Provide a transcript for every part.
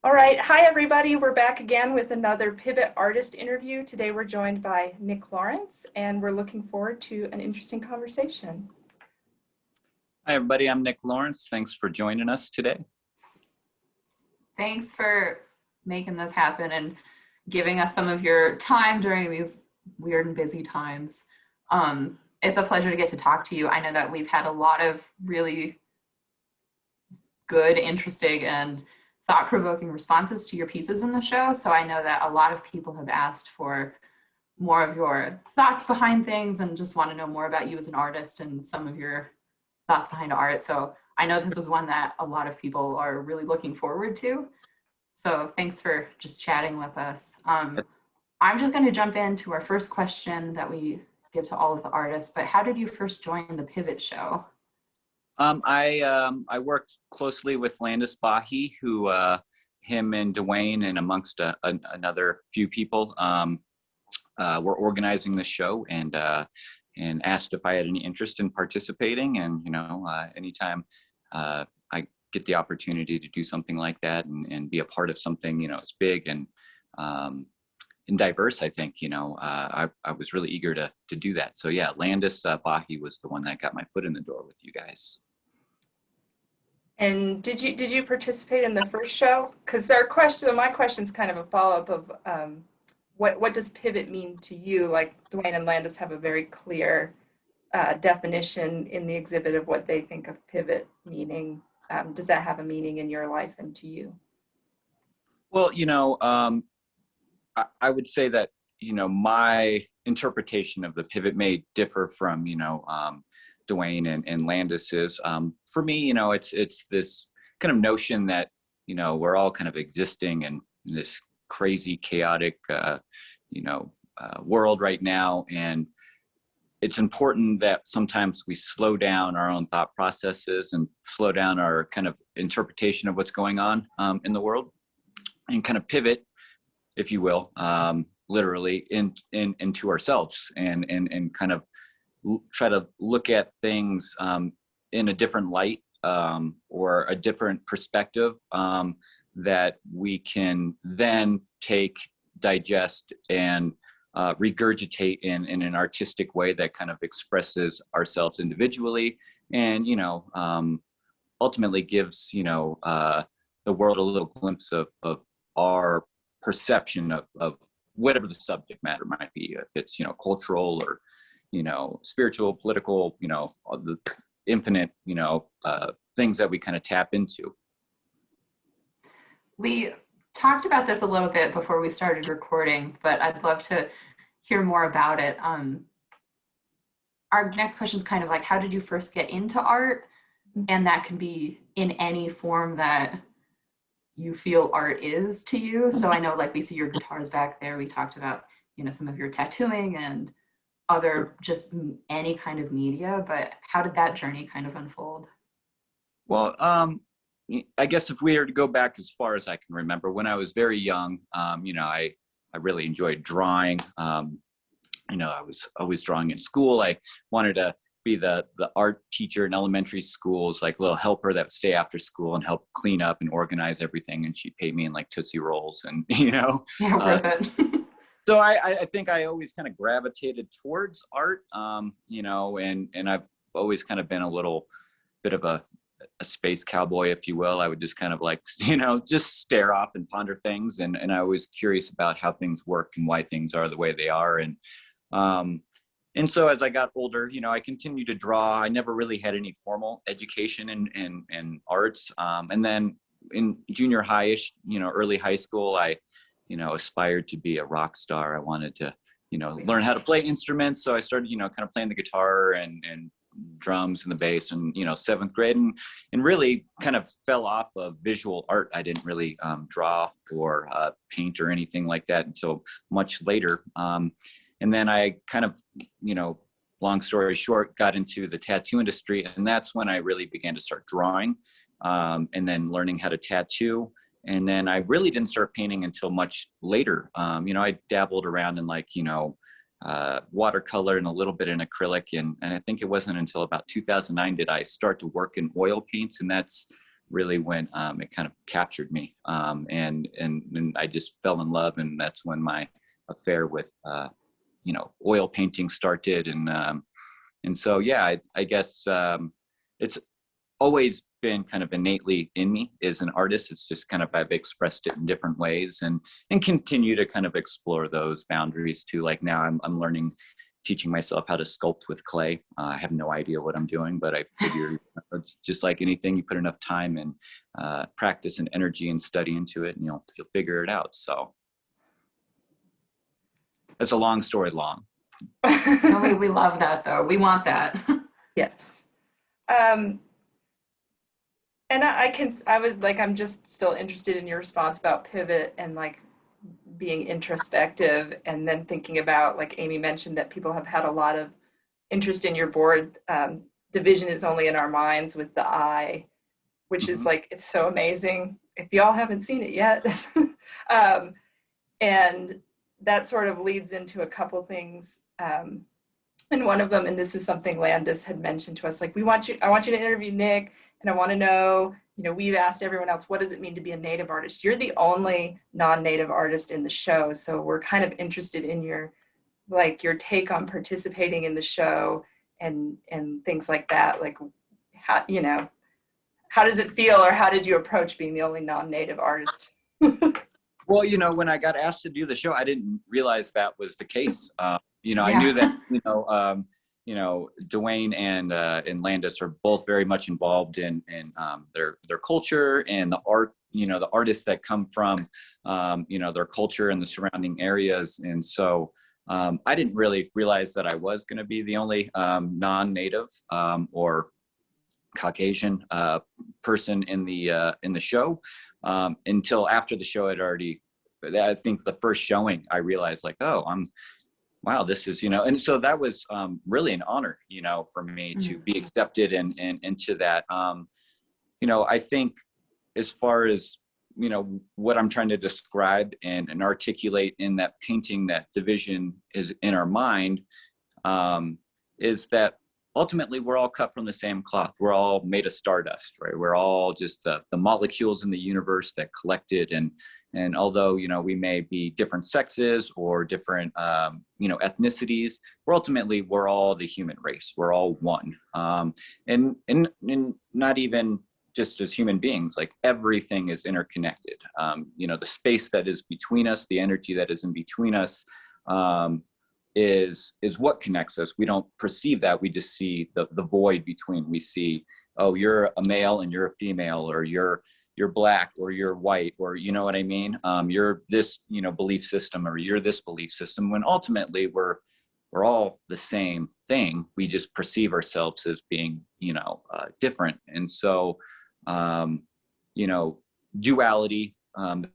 All right. Hi, everybody. We're back again with another Pivot Artist interview. Today we're joined by Nick Lawrence, and we're looking forward to an interesting conversation. Hi, everybody. I'm Nick Lawrence. Thanks for joining us today. Thanks for making this happen and giving us some of your time during these weird and busy times. It's a pleasure to get to talk to you. I know that we've had a lot of really good, interesting, and thought-provoking responses to your pieces in the show. So I know that a lot of people have asked for more of your thoughts behind things and just want to know more about you as an artist and some of your thoughts behind art. So I know this is one that a lot of people are really looking forward to. So thanks for just chatting with us. I'm just going to jump into our first question that we give to all of the artists, but how did you first join the Pivot show? I worked closely with Landis Bahi, who him and Dwayne and amongst another few people were organizing the show and asked if I had any interest in participating. And anytime I get the opportunity to do something like that and be a part of something as big and diverse, I think I was really eager to do that. So yeah, Landis Bahi was the one that got my foot in the door with you guys. And did you participate in the first show? Because my question is kind of a follow-up of what does pivot mean to you? Like Dwayne and Landis have a very clear definition in the exhibit of what they think of pivot meaning. Does that have a meaning in your life and to you? Well, I would say that my interpretation of the pivot may differ from Dwayne and Landis's. For me, it's this kind of notion that we're all kind of existing in this crazy, chaotic, world right now, and it's important that sometimes we slow down our own thought processes and slow down our kind of interpretation of what's going on in the world, and kind of pivot, if you will, literally into ourselves and kind of try to look at things in a different light or a different perspective that we can then take, digest, and regurgitate in an artistic way that kind of expresses ourselves individually and ultimately gives the world a little glimpse of our perception of whatever the subject matter might be, if it's cultural or spiritual, political, the infinite things that we kind of tap into. We talked about this a little bit before we started recording, but I'd love to hear more about it. Our next question is kind of like, how did you first get into art? And that can be in any form that you feel art is to you. So I know, like, we see your guitars back there. We talked about, some of your tattooing and other, just any kind of media, but how did that journey kind of unfold? Well, I guess if we were to go back as far as I can remember, when I was very young, I really enjoyed drawing. I was always drawing in school. I wanted to be the art teacher in elementary schools, like little helper that would stay after school and help clean up and organize everything. And she'd pay me in like Tootsie Rolls and, Yeah, worth it. So I think I always kind of gravitated towards art, and I've always kind of been a little bit of a space cowboy, if you will. I would just kind of like, just stare off and ponder things. And I was curious about how things work and why things are the way they are. And so as I got older, I continued to draw. I never really had any formal education in arts. And then in junior high-ish, early high school, I aspired to be a rock star. I wanted to, learn how to play instruments. So I started, kind of playing the guitar and drums and the bass in, seventh grade, and really kind of fell off of visual art. I didn't really draw or paint or anything like that until much later. And then I kind of, long story short, got into the tattoo industry. And that's when I really began to start drawing and then learning how to tattoo. And then I really didn't start painting until much later. I dabbled around in watercolor and a little bit in acrylic. And I think it wasn't until about 2009 did I start to work in oil paints. And that's really when it kind of captured me, and I just fell in love, and that's when my affair with oil painting started, and so yeah, I guess it's always been kind of innately in me as an artist. It's just kind of I've expressed it in different ways, and continue to kind of explore those boundaries too. Like now I'm learning, teaching myself how to sculpt with clay. I have no idea what I'm doing, but I figure it's just like anything. You put enough time and practice and energy and study into it, and you'll figure it out. So it's a long story long. No, we love that though. We want that. Yes. And I'm just still interested in your response about pivot and like being introspective, and then thinking about, like Amy mentioned, that people have had a lot of interest in your board. Division is only in our minds with the I, which is like, it's so amazing. If y'all haven't seen it yet. And that sort of leads into a couple things. And one of them, and this is something Landis had mentioned to us, like, I want you to interview Nick, and I want to know, we've asked everyone else, what does it mean to be a Native artist? You're the only non-Native artist in the show. So we're kind of interested in your take on participating in the show and things like that. Like, how does it feel, or how did you approach being the only non-Native artist? Well, when I got asked to do the show, I didn't realize that was the case. I knew that, Dwayne and Landis are both very much involved in their culture and the art, the artists that come from, their culture and the surrounding areas. And so I didn't really realize that I was going to be the only non-Native or Caucasian person in the show, until after the show had already, I think the first showing, I realized like, oh, wow, this is, and so that was really an honor, for me to be accepted and into that. I think as far as, what I'm trying to describe and articulate in that painting, that division is in our mind, is that ultimately we're all cut from the same cloth. We're all made of stardust, right? We're all just the molecules in the universe that collected, and although, we may be different sexes or different, ethnicities, we're all the human race. We're all one. And not even just as human beings, like everything is interconnected. The space that is between us, the energy that is in between us, is what connects us. We don't perceive that. We just see the void between. We see, oh, you're a male and you're a female, or you're black, or you're white, or you know what I mean? You're this, belief system, or you're this belief system, when ultimately we're all the same thing. We just perceive ourselves as being, different. And so, duality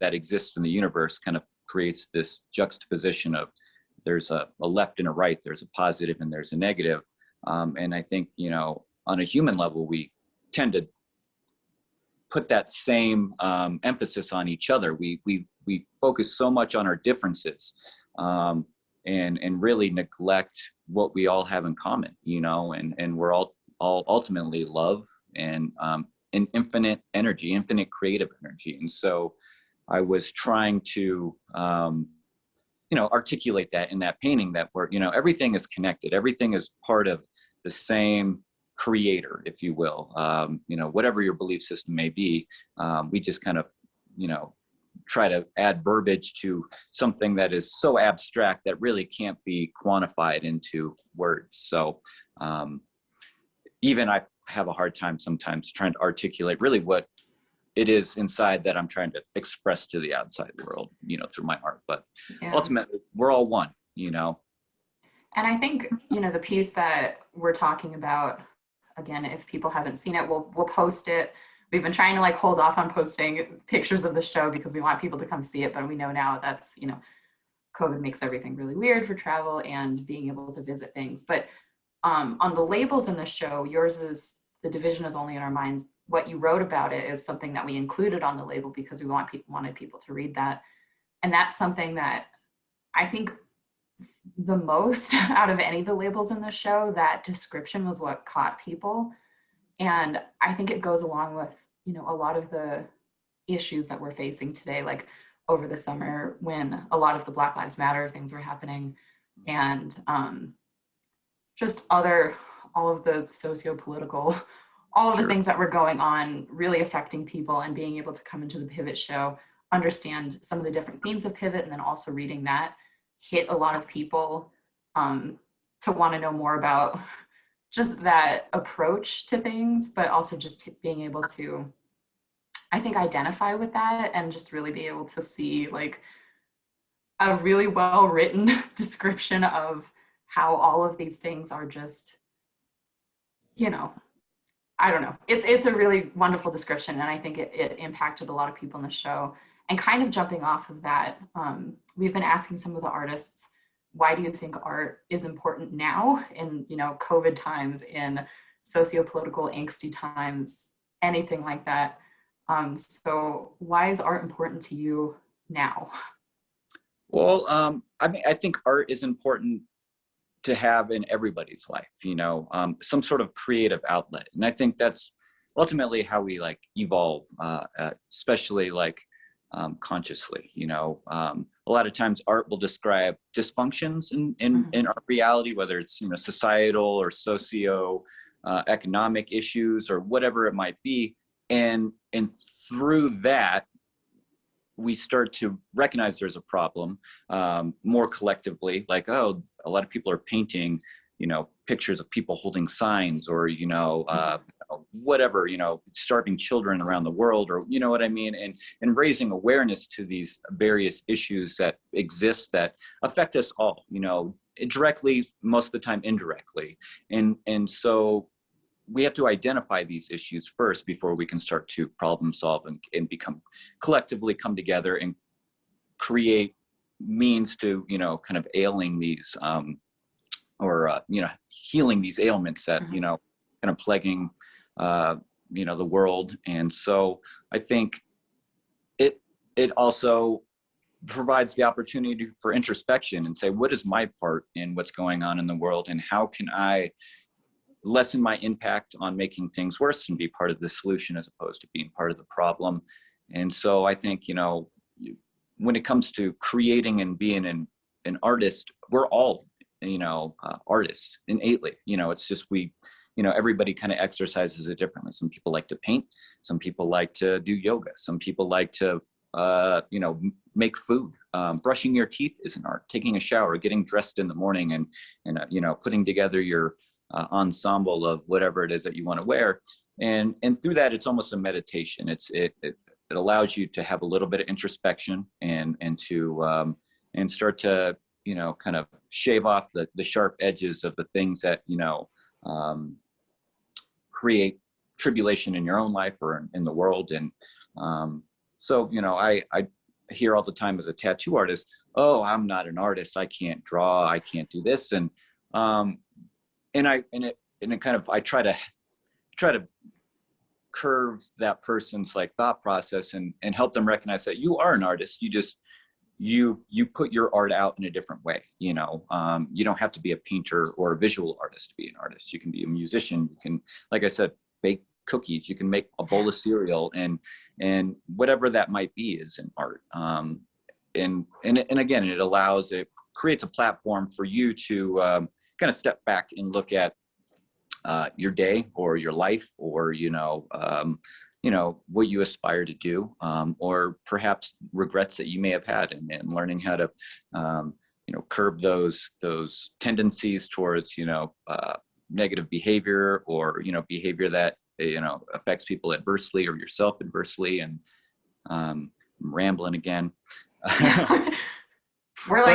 that exists in the universe kind of creates this juxtaposition of, there's a left and a right, there's a positive and there's a negative. And I think, on a human level, we tend to put that same emphasis on each other. We focus so much on our differences, and really neglect what we all have in common, and we're all ultimately love and infinite energy, infinite creative energy. And so I was trying to, articulate that in that painting, that we're, everything is connected. Everything is part of the same creator, if you will. Whatever your belief system may be, we just kind of, try to add verbiage to something that is so abstract that really can't be quantified into words. So even I have a hard time sometimes trying to articulate really what it is inside that I'm trying to express to the outside world, through my art. But ultimately, we're all one, And I think, the piece that we're talking about, again, if people haven't seen it, we'll post it. We've been trying to hold off on posting pictures of the show because we want people to come see it, but we know now that's, COVID makes everything really weird for travel and being able to visit things. But on the labels in the show, yours is, the division is only in our minds. What you wrote about it is something that we included on the label because we wanted people to read that. And that's something that I think the most out of any of the labels in the show, that description was what caught people. And I think it goes along with you know, a lot of the issues that we're facing today, like over the summer when a lot of the Black Lives Matter things were happening, and just all of the socio-political, all of the Sure. things that were going on really affecting people, and being able to come into the Pivot show, understand some of the different themes of Pivot, and then also reading that hit a lot of people to want to know more about just that approach to things, but also just being able to, I think, identify with that and just really be able to see like a really well written description of how all of these things are just, you know, I don't know. It's a really wonderful description, and I think it impacted a lot of people in the show. And kind of jumping off of that, we've been asking some of the artists, why do you think art is important now in, you know, COVID times, in socio-political angsty times, anything like that? So why is art important to you now? Well, I mean, I think art is important to have in everybody's life, you know, some sort of creative outlet. And I think that's ultimately how we like evolve, especially like consciously, you know. A lot of times art will describe dysfunctions in our reality, whether it's, you know, societal or socio economic issues or whatever it might be. And through that, we start to recognize there's a problem more collectively, like, oh, a lot of people are painting, you know, pictures of people holding signs, or, you know, whatever, you know, starving children around the world, or, you know what I mean? And raising awareness to these various issues that exist that affect us all, you know, directly, most of the time indirectly. And so we have to identify these issues first before we can start to problem solve and collectively come together and create means to, you know, kind of ailing these you know, healing these ailments that, you know, kind of plaguing, you know, the world. And so I think it also provides the opportunity for introspection and say, what is my part in what's going on in the world, and how can I lessen my impact on making things worse and be part of the solution as opposed to being part of the problem. And so I think, you know, when it comes to creating and being an artist, we're all, you know, artists innately. You know, it's just you know, everybody kind of exercises it differently. Some people like to paint, some people like to do yoga, some people like to you know, make food. Brushing your teeth is an art. Taking a shower, getting dressed in the morning, and you know, putting together your ensemble of whatever it is that you want to wear, and through that, it's almost a meditation. It allows you to have a little bit of introspection and to and start to, you know, kind of shave off the sharp edges of the things that, you know, create tribulation in your own life or in the world. And so, you know, I hear all the time as a tattoo artist, oh, I'm not an artist, I can't draw, I can't do this, and it kind of, I try to curve that person's like thought process and help them recognize that you are an artist. You just, you put your art out in a different way. You know, you don't have to be a painter or a visual artist to be an artist. You can be a musician. You can, like I said, bake cookies. You can make a bowl of cereal, and whatever that might be is an art. And again, it creates a platform for you to kind of step back and look at your day or your life, or, you know, what you aspire to do, or perhaps regrets that you may have had, and learning how to, you know, curb those tendencies towards, you know, negative behavior, or, you know, behavior that, you know, affects people adversely or yourself adversely. And I'm rambling again. We're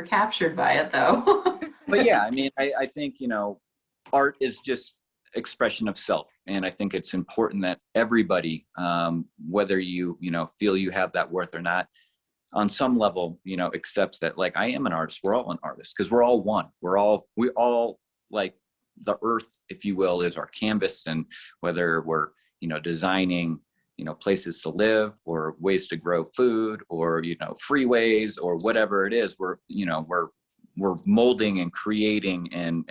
captured by it though. But yeah, I mean, I think, you know, art is just expression of self. And I think it's important that everybody, whether you know, feel you have that worth or not, on some level, you know, accepts that, like, I am an artist. We're all an artist, because we're all one. We all like the earth, if you will, is our canvas. And whether we're, you know, designing, you know, places to live, or ways to grow food, or, you know, freeways, or whatever it is, we're molding and creating and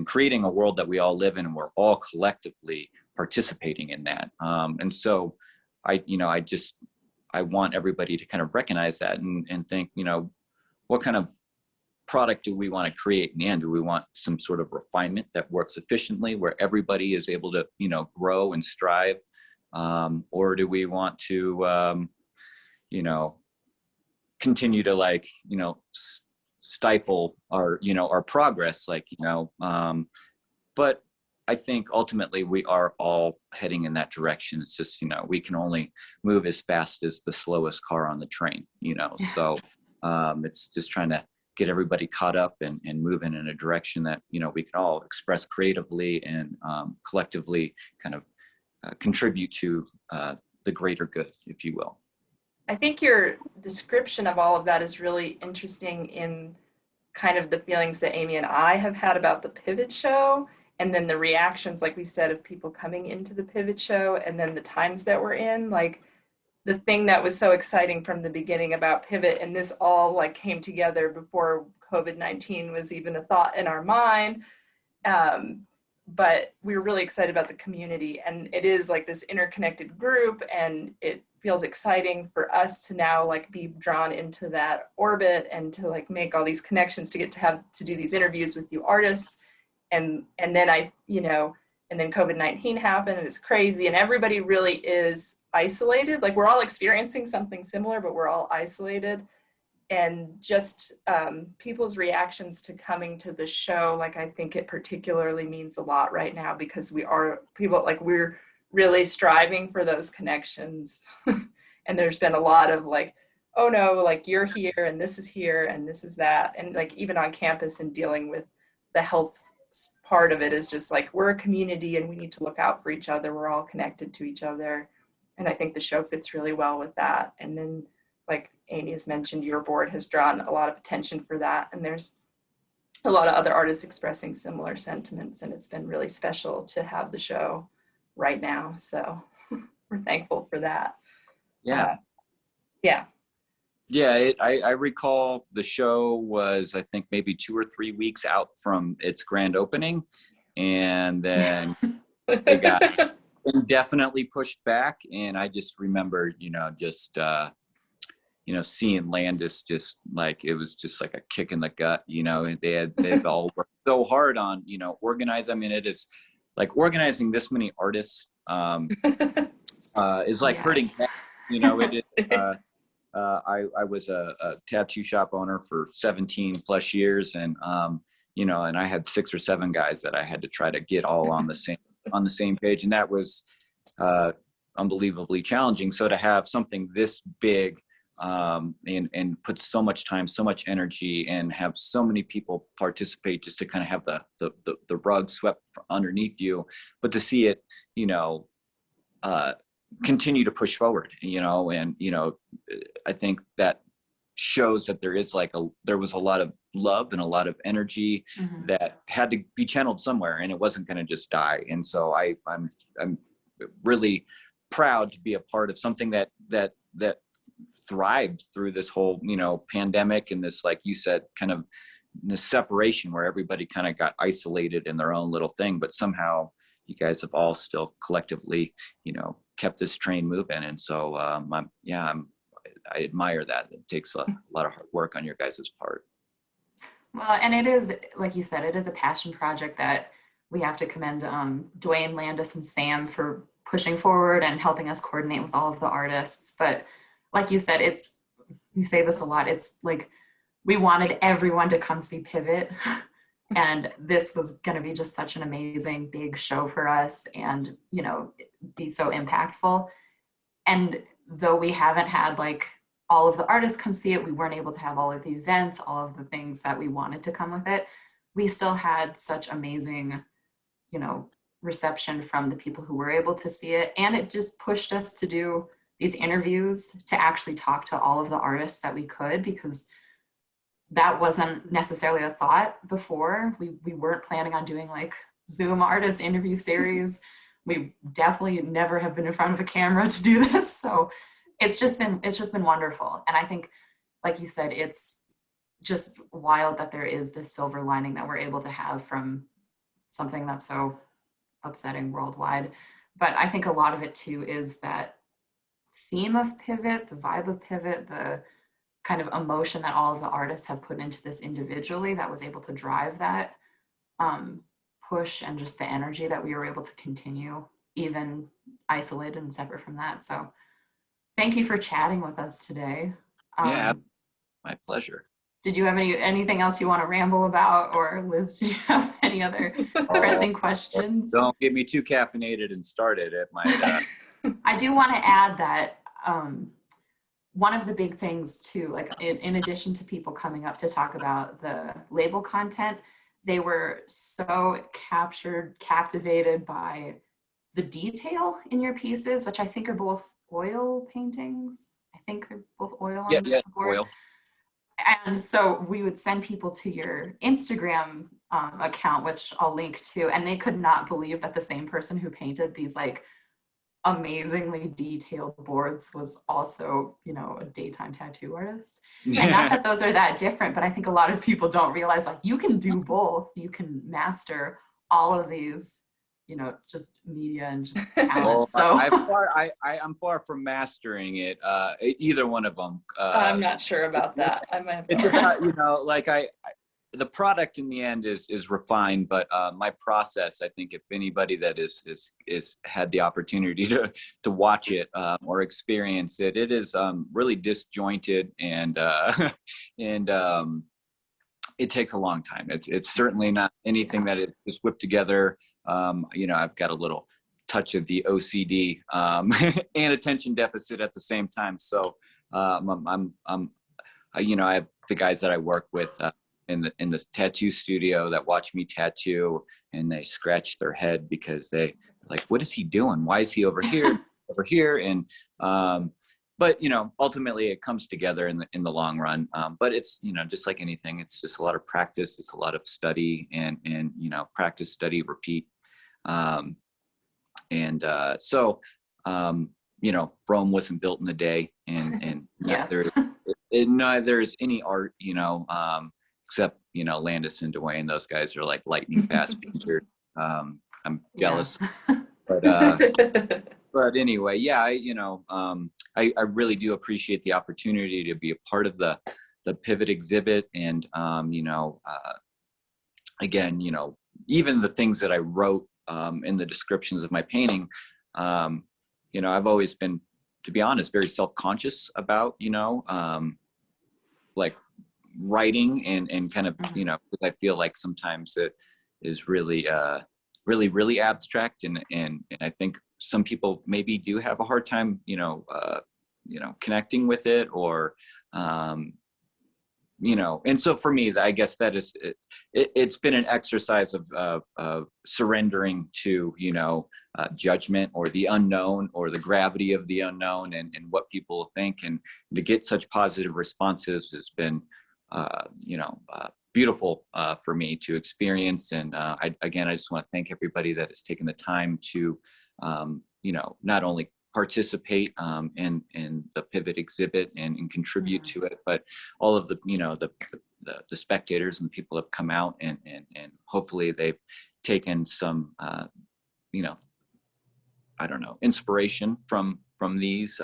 creating a world that we all live in, and we're all collectively participating in that. And so I want everybody to kind of recognize that and think, what kind of product do we want to create in the end? Do we want some sort of refinement that works efficiently where everybody is able to, grow and strive? Or do we want to, continue to stifle our progress, but I think ultimately we are all heading in that direction. It's just, we can only move as fast as the slowest car on the train, so it's just trying to get everybody caught up and moving in a direction that, we can all express creatively and collectively kind of contribute to the greater good, if you will. I think your description of all of that is really interesting in kind of the feelings that Amy and I have had about the Pivot Show, and then the reactions, like we said, of people coming into the Pivot Show, and then the times that we're in. Like, the thing that was so exciting from the beginning about Pivot, and this all came together before COVID-19 was even a thought in our mind. But we were really excited about the community, and it is this interconnected group, and it feels exciting for us to now be drawn into that orbit and to make all these connections to get to have to do these interviews with you artists. And then and then COVID-19 happened, and it's crazy, and everybody really is isolated. We're all experiencing something similar, but we're all isolated. And just people's reactions to coming to the show, I think it particularly means a lot right now, because we're really striving for those connections. And there's been a lot of oh no, you're here and this is here and this is that. And even on campus and dealing with the health part of it is just we're a community and we need to look out for each other. We're all connected to each other. And I think the show fits really well with that. And then, like Amy has mentioned, your board has drawn a lot of attention for that. And there's a lot of other artists expressing similar sentiments. And it's been really special to have the show right now. So we're thankful for that. Yeah. Yeah. Yeah, I recall the show was, I think, maybe 2 or 3 weeks out from its grand opening. And then it got indefinitely pushed back. And I just remember, seeing Landis just it was just like a kick in the gut. They've all worked so hard on, organize. I mean, it is organizing this many artists is like hurting. It is. I was a tattoo shop owner for 17 plus years, and and I had 6 or 7 guys that I had to try to get all on the same page, and that was unbelievably challenging. So to have something this big and put so much time, so much energy, and have so many people participate just to kind of have the rug swept underneath you, but to see it, continue to push forward, and I think that shows that there was a lot of love and a lot of energy that had to be channeled somewhere, and it wasn't going to just die. And so I'm really proud to be a part of something that thrived through this whole pandemic, and this, like you said, kind of this separation where everybody kind of got isolated in their own little thing, but somehow you guys have all still collectively kept this train moving. And so I admire that. It takes a lot of hard work on your guys' part. Well, and it is, like you said, it is a passion project that we have to commend Dwayne, Landis, and Sam for pushing forward and helping us coordinate with all of the artists. But like you said, we say this a lot, it's we wanted everyone to come see Pivot. And this was going to be just such an amazing big show for us, and be so impactful. And though we haven't had all of the artists come see it, we weren't able to have all of the events, all of the things that we wanted to come with it, we still had such amazing reception from the people who were able to see it. And it just pushed us to do these interviews, to actually talk to all of the artists that we could, because that wasn't necessarily a thought before. We weren't planning on doing Zoom artist interview series. We definitely never have been in front of a camera to do this. So it's just been wonderful. And I think, like you said, it's just wild that there is this silver lining that we're able to have from something that's so upsetting worldwide. But I think a lot of it too is that theme of Pivot, the vibe of Pivot, the kind of emotion that all of the artists have put into this individually that was able to drive that push, and just the energy that we were able to continue even isolated and separate from that. So thank you for chatting with us today. Yeah, my pleasure. Did you have anything else you want to ramble about, or Liz, do you have any other pressing questions? Don't get me too caffeinated and started. It might. I do want to add that one of the big things too, like in addition to people coming up to talk about the label content, they were so captivated by the detail in your pieces, which I think are both oil paintings. I think they're both oil on the board. Oil. And so we would send people to your Instagram account, which I'll link to, and they could not believe that the same person who painted these like amazingly detailed boards was also, you know, a daytime tattoo artist. And not that those are that different, but I think a lot of people don't realize like you can do both. You can master all of these, you know, just media and just talent. Well, So I'm far from mastering it. Either one of them. I'm not sure about that. I might have to It's about, you know, like the product in the end is refined, but my process, I think if anybody that is had the opportunity to watch it or experience it, it is really disjointed and it takes a long time. It's certainly not anything that is whipped together. You know, I've got a little touch of the OCD and attention deficit at the same time. So you know, I have the guys that I work with in the tattoo studio that watch me tattoo, and they scratch their head because they like, what is he doing? Why is he over here? Over here? And but you know, ultimately it comes together in the long run. But it's, you know, just like anything, it's just a lot of practice. It's a lot of study and you know, practice, study, repeat. So you know, Rome wasn't built in a day, and yes. neither is any art, you know, except, you know, Landis and Dwayne, those guys are like lightning fast painters. I'm jealous, but anyway, yeah, you know, I really do appreciate the opportunity to be a part of the Pivot exhibit, and you know, again, you know, even the things that I wrote in the descriptions of my painting, you know, I've always been, to be honest, very self-conscious about, you know, like writing and kind of, you know, because I feel like sometimes it is really really abstract, and I think some people maybe do have a hard time, you know, connecting with it, or you know, and so for me, I guess that is it's been an exercise of surrendering to, you know, judgment or the unknown or the gravity of the unknown and what people think, and to get such positive responses has been you know, beautiful for me to experience. And I just want to thank everybody that has taken the time to you know, not only participate in the Pivot exhibit and contribute to it, but all of the, you know, the spectators and the people have come out and hopefully they've taken some you know, I don't know, inspiration from these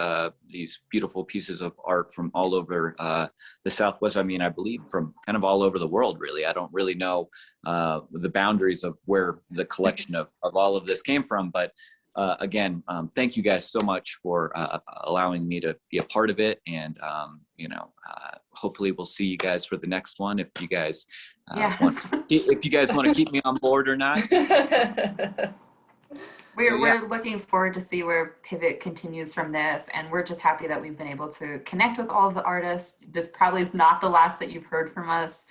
beautiful pieces of art from all over the Southwest. I mean, I believe from kind of all over the world, really. I don't really know the boundaries of where the collection of all of this came from, but again, thank you guys so much for allowing me to be a part of it. And you know, hopefully we'll see you guys for the next one. If you guys if you guys want to keep me on board or not. We're looking forward to see where Pivot continues from this, and we're just happy that we've been able to connect with all of the artists. This probably is not the last that you've heard from us.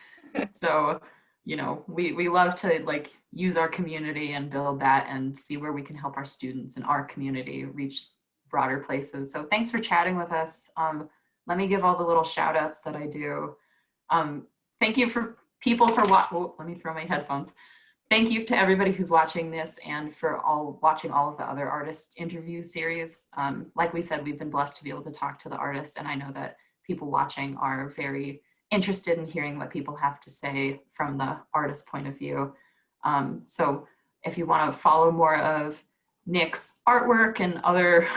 So, you know, we love to like use our community and build that and see where we can help our students in our community reach broader places. So thanks for chatting with us. Let me give all the little shout outs that I do. Thank you for people for let me throw my headphones. Thank you to everybody who's watching this and for watching all of the other artist interview series. Like we said, we've been blessed to be able to talk to the artists, and I know that people watching are very interested in hearing what people have to say from the artist point of view. So if you want to follow more of Nick's artwork and other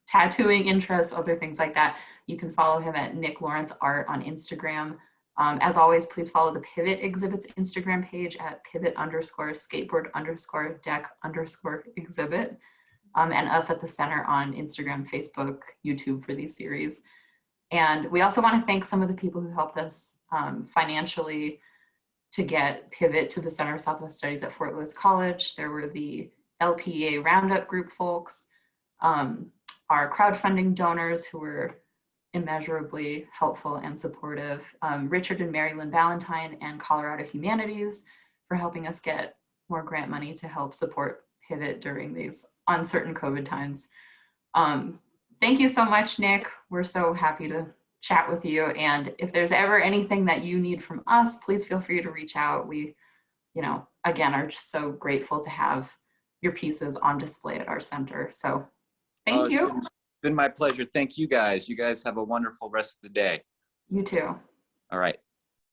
tattooing interests, other things like that, you can follow him at Nick Lawrence Art on Instagram. As always, please follow the Pivot Exhibit's Instagram page at pivot_skateboard_deck_exhibit, and us at the Center on Instagram, Facebook, YouTube for these series. And we also want to thank some of the people who helped us financially to get Pivot to the Center of Southwest Studies at Fort Lewis College. There were the LPEA Roundup Group folks, our crowdfunding donors who were immeasurably helpful and supportive, Richard and Mary Lynn Valentine and Colorado Humanities for helping us get more grant money to help support Pivot during these uncertain COVID times. Thank you so much, Nick. We're so happy to chat with you. And if there's ever anything that you need from us, please feel free to reach out. We, again, are just so grateful to have your pieces on display at our center. So thank you. It's been my pleasure. Thank you guys. You guys have a wonderful rest of the day. You too. All right.